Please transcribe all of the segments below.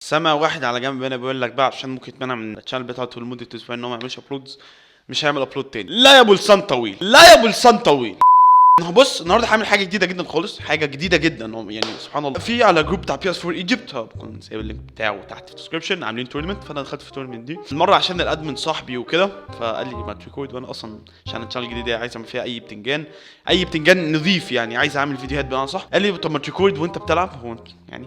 سامع واحد على جنب هنا بيقول لك بقى عشان ممكن يتمنع من الشانل بتاعته لمده اسبوع ان هو ما يعملش ابلودز، مش هيعمل ابلود تاني. لا يا ابو لسان طويل، لا يا ابو لسان طويل. بص النهارده هعمل حاجه جديده جدا خالص، حاجه جديده جدا يعني سبحان الله. في على جروب بتاع PS4 ايجيبت، هبكون سايب اللينك بتاعه تحت في الديسكربشن، عاملين تورنمنت، فانا دخلت في التورنمنت دي المره عشان الادمن صاحبي وكده، فقال لي ما تريكورد، وانا اصلا عشان الشانل الجديده عايز اعمل فيها اي بتنجان نظيف، يعني عايز اعمل فيديوهات بقى صح. قال لي طب ما تريكورد وانت بتلعب هو يعني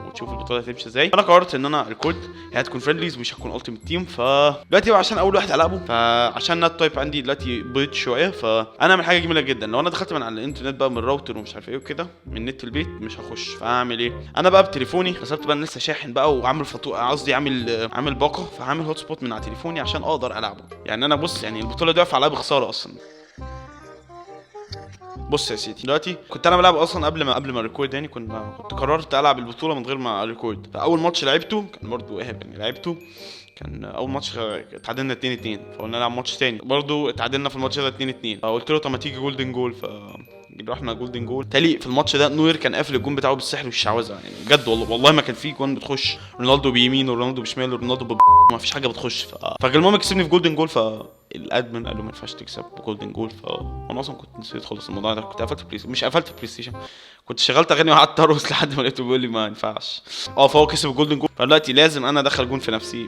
وتشوف البطوله هتمشي ازاي. انا قررت ان انا ريكورد، هي هتكون فريندليز مش هتكون التيمت تيم. فدلوقتي بقى عشان اول واحد العبه، فعشان النت تايب عندي دلوقتي بيض شويه، فانا اعمل حاجه جميله جدا. لو انا دخلت من على الانترنت بقى من الراوتر ومش عارف ايه وكده من نت البيت مش هخش، فاعمل ايه؟ انا بقى بتليفوني حسبت بقى لسه شاحن بقى وعامل فاتوره، قصدي عامل باقه، فهعمل هوت سبوت من على تليفوني عشان اقدر العبه. يعني انا بص يعني البطوله دي واقفه عليها بخساره اصلا. بص يا سيدي، دلوقتي كنت انا بلعب اصلا قبل ما ريكورد، يعني كنت قررت العب البطوله من غير ما ريكورد. فاول ماتش لعبته كان برضو يعني لعبته كان اول ماتش اتعادلنا 2-2، فقلنا نلعب ماتش تاني برضو اتعادلنا في الماتش ده 2-2. فقلت له طب ما تيجي جولدن جول، رحنا جولدن جول. تالي في الماتش ده نوير كان قافل الجون بتاعه بالسحر والشعوذه، يعني بجد والله ما كان فيه جون بتخش، رونالدو بيمين ورونالدو بشمال ورونالدو ما فيش حاجه بتخش. فالمهم كسبني في جولدن جول، فالادمن قال له ما ينفعش تكسب بجولدن جول. وانا اصلا كنت نسيت خالص الموضوع ده، كنت قفلت مش قفلت البلاي ستيشن، كنت شغلت اغاني وقعدت ارقص لحد ما لقيته بيقول لي ما ينفعش. فهو كسب الجولدن جول، فدلوقتي لازم انا ادخل جون في نفسي،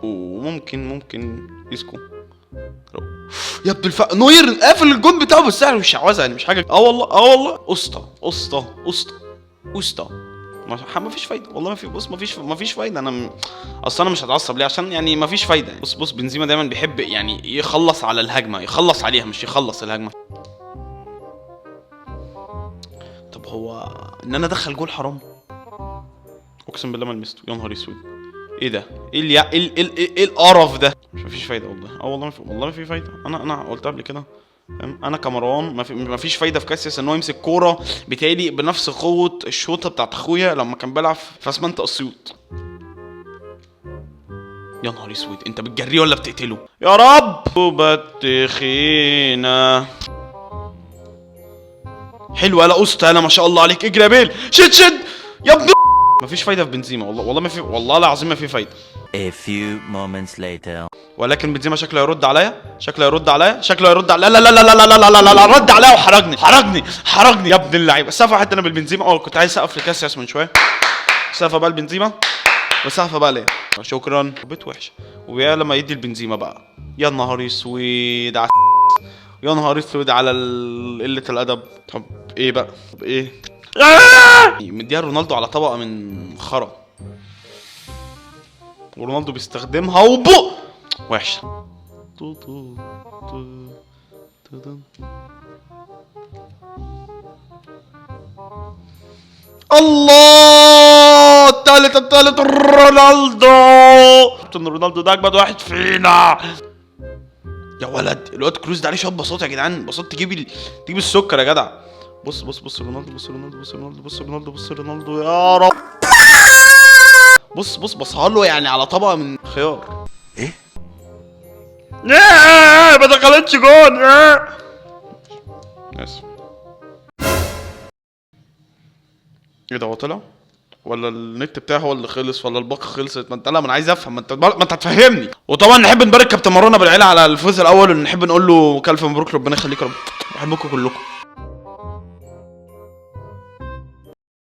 وممكن يسكو يا ابن نوير قافل الجون بتاعه بالسحر والشعوذه، يعني مش حاجه. والله اسطى ما فيش فايده والله. ما فيش فايده. اصلا انا مش هتعصب ليه عشان يعني ما فيش فايده. بص بنزيما دايما بيحب يعني يخلص على الهجمه، يخلص عليها مش يخلص الهجمه. طب هو ان انا ادخل جول حرام، اقسم بالله ما لمسته. يا نهار اسود ايه ده؟ ايه القرف ده؟ مفيش فايده والله. والله ما في فايده. انا قلت قبل كده، انا كمروان ما فيش فايده في كاسياس ان هو يمسك كوره بتالي بنفس قوه الشوطه بتاعت اخويا لما كان بيلعب في اسمنت اسيوط. يا نهار اسود، انت بتجريه ولا بتقتله؟ يا رب بتخينا حلوه. لا اسطى، انا ما شاء الله عليك، اجري يا بيل، شد يا ابن. مفيش فايده في بنزيما والله ما في، والله العظيم ما في فايده. A few moments later. ولكن بنزيما شكله يرد عليا. لا رد عليا وحرجني يا ابن اللعيبه. سقف حتى انا بالبنزيما. كنت عايز اسقف لكاسياس من شويه، سقف بقى البنزيما وسقف بقى ليه. شكرا. بيت وحش. ويا لما يدي البنزيما بقى، يا نهار اسود يا نهار اسود على قله الادب. طب ايه بقى؟ طب ايه؟ مديها رونالدو على طبقه من خرا، ورونالدو بيستخدمها وحش. الله التالت رونالدو ده اجمد واحد فينا يا ولد. الواد كروز ده عليه شويه بساط يا جدعان، بساط تجيب السكر يا جدع. بص رونالدو يا رب. بصها له يعني على طبقه من خيار. ايه ما دخلتش جون. اسف. ايه ده؟ هو طلع ولا النت بتاعه هو اللي خلص ولا الباقه خلصت؟ ما انت لا، ما انا عايز افهم، ما انت هتفهمني. وطبعا نحب نبارك كابتن مروان بالعيله على الفوز الاول، ونحب نقول له كلف مبروك، ربنا يخليك يا رب، بحبكم كلكم.